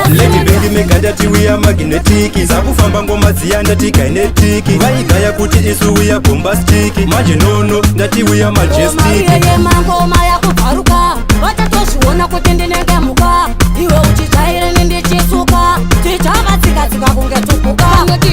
Lady Bengi megandati uya magnetiki zakufamba ngoma dziya ndati kinetiki vaigaya kuti isu uya bombastiki manje nono ndati uya majestic mangoma yakubvaruka vatatozviona kuti ndinenge muka iwe uchitaire nendichisuka tichavatsikatsika kunge tupuka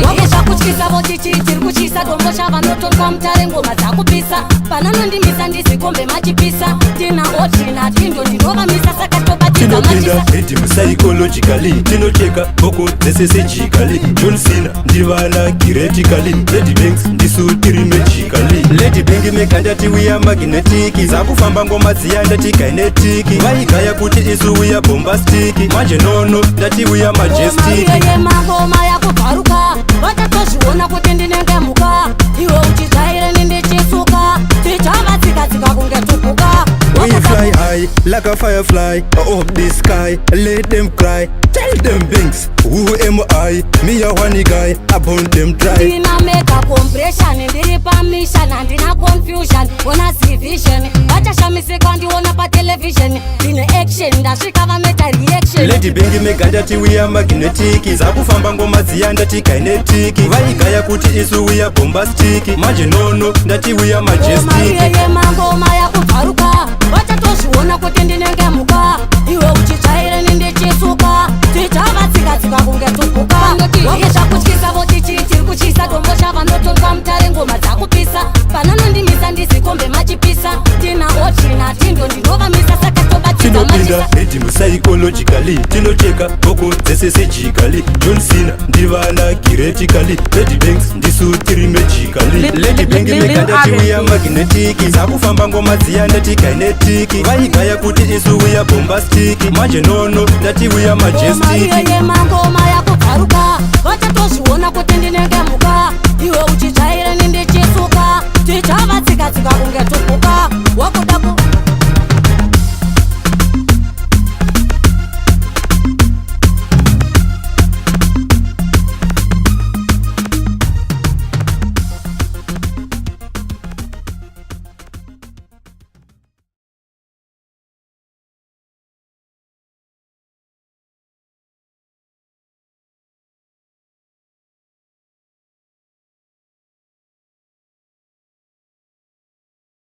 wake zvakutyisa votichi tiri kuchisa dombo chavanotonga mutare ngoma dzakupisa pananondimisa ndizikombe machipisa tina otina tindo ndinovamisa saka tinopinda eti psychologically tinocheka boko dzesesejikally John Cena ndivana theoretically Lady Banks ndisu tiri magically Lady Bengi megandati uya magnetiki zakufamba ngoma dziya ndati kinetiki vaigaya kuti isu uya bombastiki manje nono ndati uya majestic mangoma yakubvaruka vatatozviona kuti ndinenge muka iwe uchitaire nendichisuka tichavatsikatsika kunge tupuka We fly high like a firefly up the sky. Let them cry. Tell them Banks, who am I? Me a one guy, upon them dry. Dina make a compression, ndiri pa mission, ndina confusion, ona vision. Vacha shamisika ndiona pa television, dina action, ndashika vameta reaction. Lady Bengi megandati uya magnetiki zakufamba ngoma dziya ndati kinetiki vaigaya kuti isu uya bombastiki manje nono ndati uya majestic mangoma yakubvaruka vatatozviona kuti ndinenge muka iwe uchitaire nendichisuka tichavatsikatsika kunge tupuka wake zvakutyisa votichi tiri kuchisa dombo chavanotonga mutare ngoma dzakupisa pananondimisa ndizikombe machipisa tina otina tindo ndinovamisa saka tinopinda eti psychologically tinocheka boko dzesesejikally John Cena ndivana theoretically Lady Banks ndisu tiri magically Lady Bengi megandati uya magnetiki zakufamba ngoma dziya ndati kinetiki vaigaya kuti isu uya bombastiki manje nono ndati uya majestic mangoma yakubvaruka